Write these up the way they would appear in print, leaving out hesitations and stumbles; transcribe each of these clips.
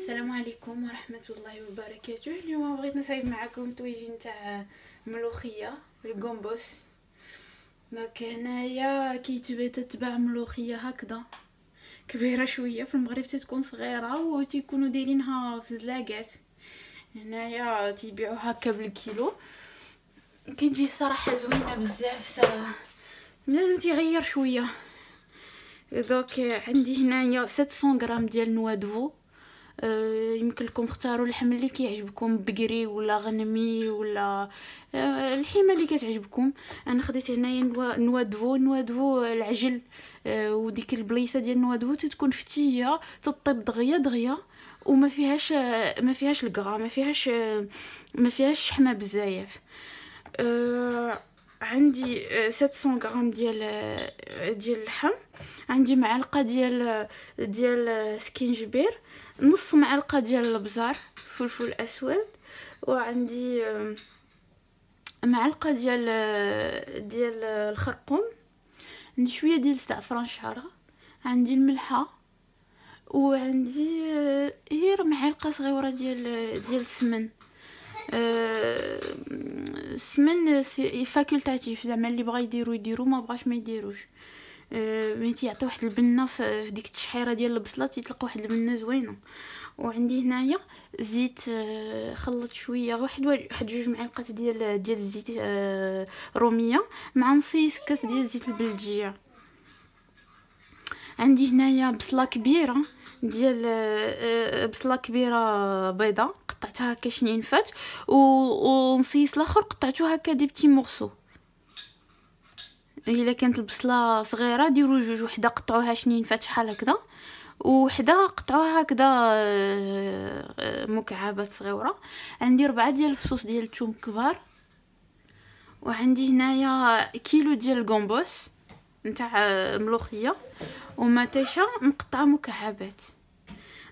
السلام عليكم ورحمة الله وبركاته. اليوم بغيت نصايب معكم طويجين تاع ملوخية الكومبوس. دونك هنايا كي تبي تتباع ملوخية هكذا كبيرة شوية، في المغرب تتكون صغيرة وتيكونوا دايرينها في زلاقات. هنايا تيبيعوا هكا بالكيلو، كي تجي صراحة زوينة بزاف. لازم تغير شوية. دوك عندي هنايا 700 غرام ديال نوا دفو. يمكن لكم اختاروا اللحم اللي كيعجبكم، بقري ولا غنمي ولا الحيمه اللي كتعجبكم. انا خديت هنايا نوا دفو العجل. وديك البليصه ديال نوا دفو تتكون فتيه، تطيب دغيا دغيا، وما فيهاش الكرا، ما فيهاش شحمه بزاف. عندي 700 غرام ديال اللحم. عندي معلقه ديال سكينجبير، نص معلقه ديال الابزار فلفل اسود، وعندي معلقه ديال الخرقوم، عندي شويه ديال الزعفران شارة، عندي الملحه، وعندي غير معلقه صغيره ديال السمن. السمن فاكولتاتيف، زعما اللي بغا يديروا ما بغاش ما يديروش. مي تيعطي واحد البنه في ديك التشحيره ديال البصله، تيطلق واحد البنه زوينه. وعندي هنايا زيت، خلط شويه واحد جوج معالق ديال الزيت روميه مع نصيص كاس ديال الزيت البلديه. عندي هنايا بصله كبيره بصله كبيره بيضه، قطعتها هكا شنينفات، ونصيص الاخر قطعته هكا دي بتي مورسو. الا كانت البصله صغيره ديروا جوج، وحده قطعوها شنينفات شحال هكذا، وحده قطعوها هكذا مكعبات صغيره. عندي 4 ديال الفصوص ديال الثوم كبار. وعندي هنايا كيلو ديال الكومبوس نتاع الملوخيه وماتيشا مقطعه مكعبات.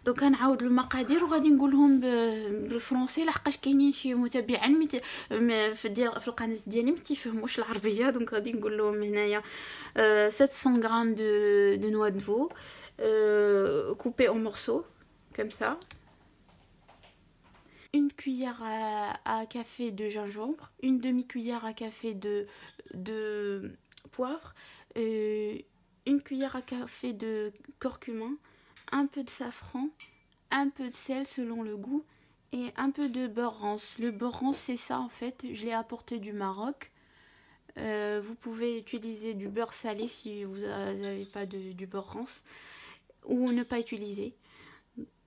دوك نعاود المقادير وغادي نقولهم بالفرنسي، لحقاش كاينين شي متابعين في القناه ديالي ما تيفهموش العربيه. دونك غادي نقول لهم هنايا 700 غرام de noix de veau coupé en morceaux comme ça, une cuillère à café de gingembre, une demi-cuillère à café de poivre, une cuillère à café de curcuma, un peu de safran, un peu de sel selon le goût, et un peu de beurre rance. Le beurre rance, c'est ça en fait, je l'ai apporté du Maroc. Vous pouvez utiliser du beurre salé si vous n'avez pas du beurre rance, ou ne pas utiliser.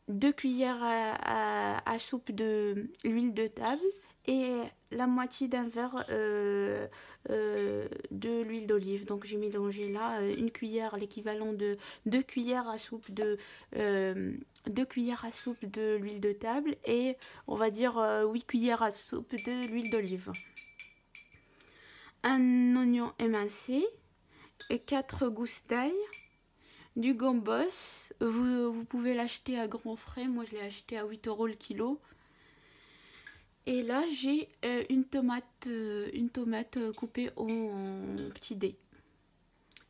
2 cuillères à soupe de l'huile de table et la moitié d'un verre de l'huile d'olive. Donc j'ai mélangé là une cuillère, l'équivalent de 2 cuillères à soupe de 2 cuillères à soupe de l'huile de table et on va dire 8 cuillères à soupe de l'huile d'olive. Un oignon émincé et 4 gousses d'ail, du gambos. Vous pouvez l'acheter à grands frais, moi je l'ai acheté à 8 € le kilo. Et là j'ai une tomate coupée en petits dés.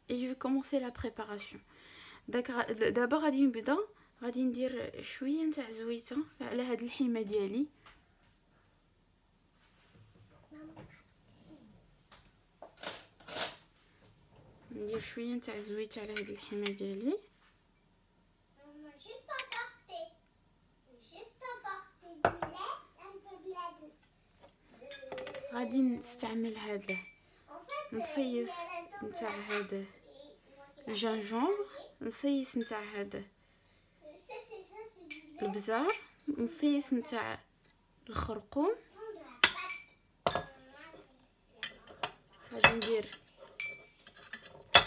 Et je vais commencer la préparation. d'abord غادي نبدا، غادي ندير شويه نتاع زويته على هاد الحيمه ديالي. ندير شويه نتاع زويته على هاد الحيمه ديالي. غادي نستعمل هذا نصيص نتاع هذا الجنجبر، نصيص نتاع هذا البزار، نصيص نتاع الخرقوم. غادي ندير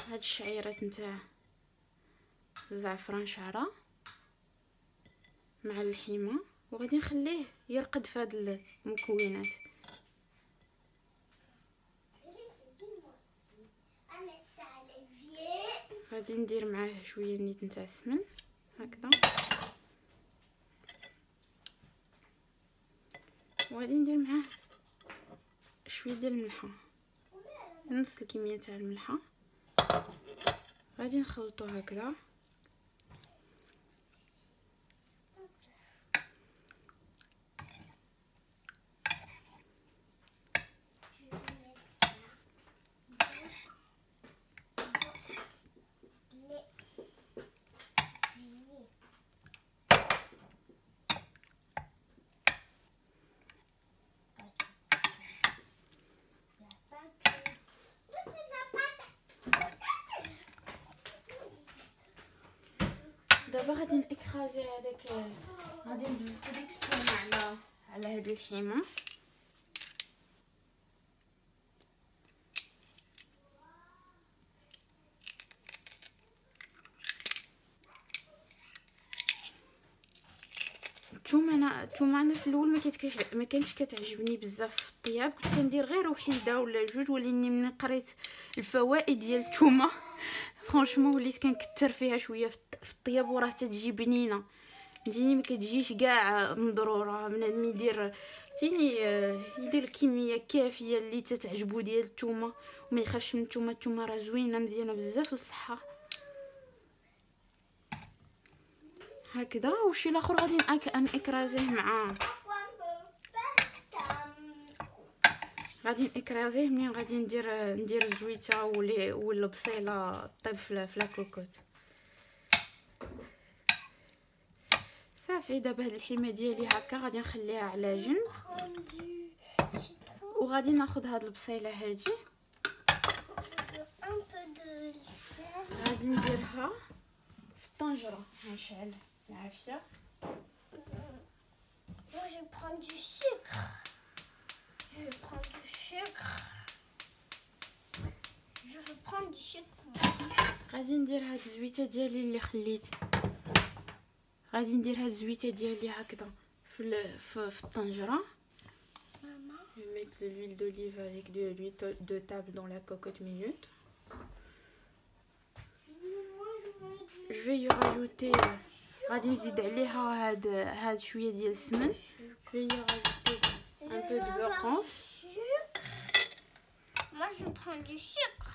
هاد الشعيرات نتاع الزعفران شعره مع الحيمه، وغادي نخليه يرقد في هاد المكونات. غادي ندير معاه شويه نيت نتاع السمن هكذا، وغادي ندير معاه شويه ديال الملحه، نص الكميه تاع الملحه. غادي نخلطو هكذا. دابا غادي نكرازي هذاك، غادي نبزط ديك الثومه على هاد الحيمه. الثومه انا في الاول ما كانتش كتعجبني بزاف في الطياب، كنت كندير غير وحيده ولا جوج، ولكن ملي قريت الفوائد ديال الثومه فرانشمون وليت كنكثر فيها شويه في الطياب، وراه تتجي بنينه. فهمتيني ما كتجيش كاع مضروره. بنادم يدير فهمتيني يدير الكميه كافيه اللي تتعجبو ديال الثومه، وما يخافش من الثومه. الثومه راه زوينه مزيانه بزاف للصحه. هكذا. وشي الاخر غادي نكرازيه مع غادي نكرازيه منين غادي ندير الزويته والبصيله طيب في لاكوكوط. صافي دابا هاد الحيمه ديالي هكا غادي نخليها على جنب، وغادي ناخذ هاد البصيله هادي غادي نديرها في الطنجره. نشعل العافيه. Moi je vais prendre du sucre. Je vais prendre du sucre. Je vais prendre du sucre. غادي ندير هاد الزويته ديالي اللي خليت، غادي ندير هاد الزويته ديالي هكذا في الطنجره. Je vais mettre de l'huile d'olive avec de l'huile de table dans la cocotte minute. Je vais y rajouter غادي نزيد عليها هاد شويه ديال السمن. Je vais y rajouter un peu de beurre rance. Moi je prends du sucre.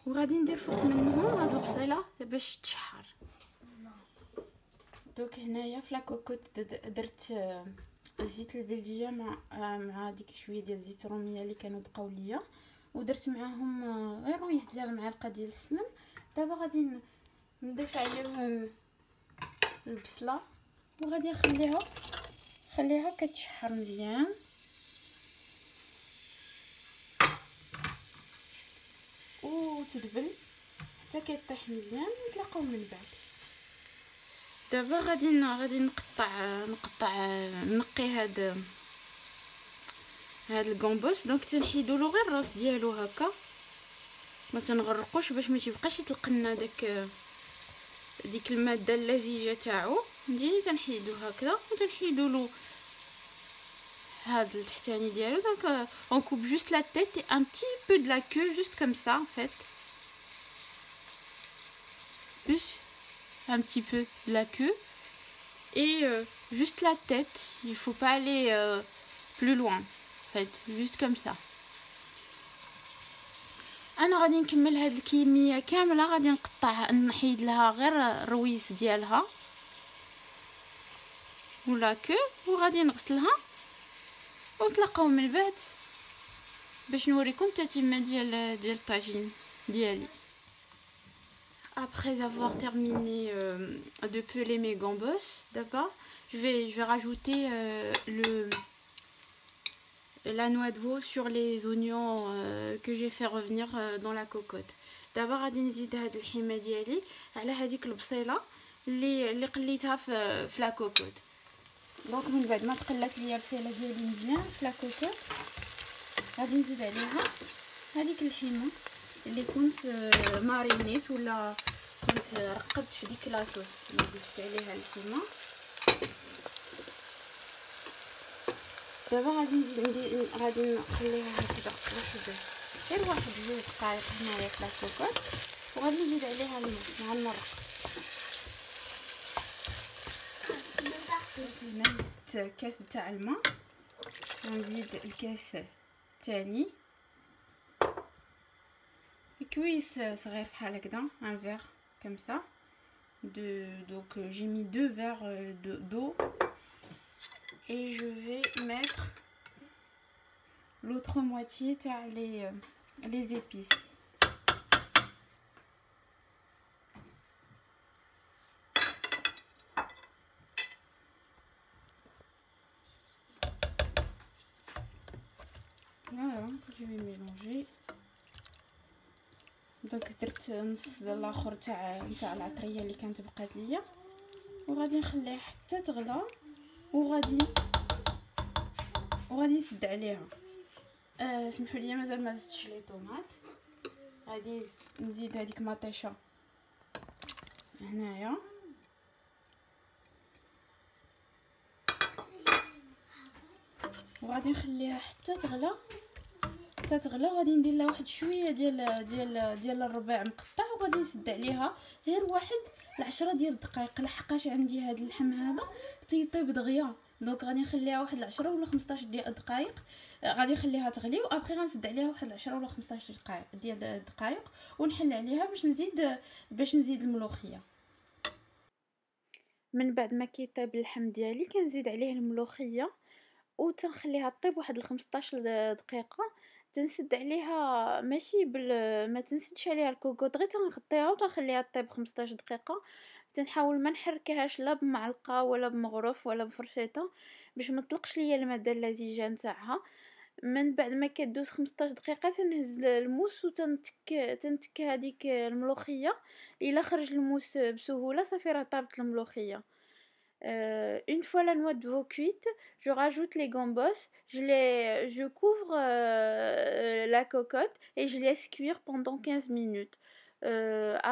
وغادي ندير فوق منهم هاد البصيله باش تشحر. دوك هنايا في لاكوكوط درت زيت البلديه مع ديك شويه ديال زيت روميه اللي كانوا بقاو ليا، ودرت معاهم غير رويس ديال معلقه ديال السمن. دابا غادي نضيف عليهم البصله وغادي نخليها كتشحر مزيان. وتدبل حتى كيطيح مزيان ونتلاقاو من بعد. دابا غادي نقي هاد الكومبوس. دونك تنحيدو له غير الراس ديالو هكا، ما تنغرقوش باش ما تيبقاش يطلقنا ديك الماده اللزجه تاعو. فهمتيني تنحيدو هكذا وتنحيدو له هاد التحتاني ديالو. دونك on coupe juste la tête et un petit peu de la queue juste comme ça en fait. Plus un petit peu de la queue et juste la tête. Il faut pas aller plus loin en fait, juste comme ça. انا غادي نكمل هاد الكميه كامله، غادي نحيد لها غير الرويس ديالها ولا كو، وغادي نغسلها ونتلاقاو من بعد باش نوريكم التتمه ديال الطاجين ديالي. Après avoir terminé de peler mes gambos, d'abord je vais rajouter la noix de veau sur les oignons que j'ai fait revenir dans la cocotte. D'abord غادي نزيد هاد الحيمه ديالي على هذيك البصيله اللي قليتها في لا كوكوط. دونك من بعد ما تقلات ليا البصيله ديالي مزيان في لا كوكوط، غادي نزيد عليها هذيك الحيمه اللي كنت مارينيت ولا كنت رقدت في ديك لاصوص اللي زدت عليها الحيمه. دابا غادي نخليها هكذا غير واحد 2 دقائق هنايا في لاكوكوط، وغادي نزيد عليها الماء مع المرق. زدت كاس تاع الماء، غنزيد الكاس الثاني كويس صغير بحال هكذا، un verre comme ça donc j'ai mis 2 verres d'eau et je vais mettre l'autre moitié تاع les épices. Voilà, je vais mélanger. دونك درت نص الاخر تاع العطريه اللي كانت بقات ليا، وغادي نخليها حتى تغلى، وغادي نسد عليها. سمحوا لي مازال ما زدتش لي طوماط، غادي نزيد هذيك مطيشه هنايا، وغادي نخليها حتى تغلى. غادي ندير لها واحد شويه ديال الربيع مقطع، وغادي نسد عليها غير واحد 10 ديال الدقائق، لحقاش عندي هذا اللحم هذا تيطيب دغيا. دونك غادي نخليها واحد 10 ولا 15 ديال الدقائق، غادي نخليها تغلي، وابخي غنسد عليها واحد 10 ولا 15 ديال الدقائق، ونحل عليها باش نزيد الملوخيه. من بعد ما كيطيب اللحم ديالي كنزيد عليه الملوخيه وتنخليها طيب واحد 15 دقيقه. تنسد عليها ماشي ما تنسدش عليها الكوكوط، غير تنغطيها وتنخليها طيب 15 دقيقه. تنحاول ما نحركهاش لا بمعلقه ولا بمغرف ولا بفرشيطه باش ما تطلقش ليا الماده اللزيجه نتاعها. من بعد ما كدوز 15 دقيقه تنهز الموس تنتك هذيك الملوخيه. الا خرج الموس بسهوله صافي راه طابت الملوخيه. Une fois la noix de veau cuite, je rajoute les gambos, je couvre la cocotte et je laisse cuire pendant 15 minutes.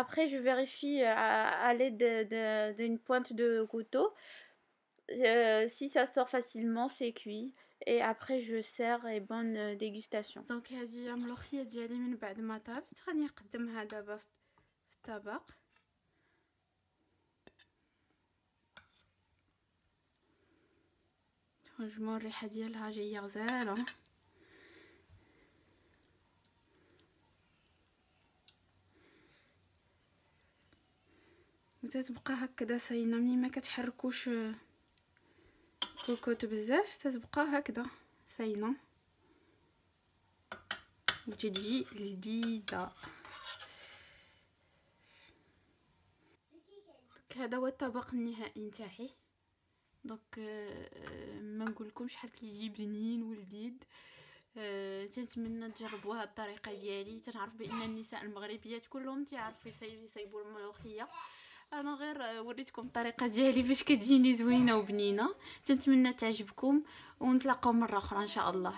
Après, je vérifie à l'aide d'une pointe de couteau. Si ça sort facilement, c'est cuit. Et après, je sers et bonne dégustation. Donc, هذه الملوخية ديالي من بعد ما طابت غادي نقدمها دابا في الطبق. فرانشمون الريحه ديالها جايه غزاله. وتتبقى هكذا ساينه، ملي ما كتحركوش كوكوط بزاف تتبقى هكذا ساينه وتجي لذيذه. هذا هو الطبق النهائي نتاعي. دونك ما نقولكمش شحال كيجي بنين ولذيذ. تنتمنى تجربوا هذه الطريقه ديالي. تنعرف بان النساء المغربيات كلهم تيعرفوا يصايبوا الملوخيه، انا غير وريتكم الطريقه ديالي باش كتجيني زوينه وبنينه. تنتمنى تعجبكم ونتلاقاو مره اخرى ان شاء الله.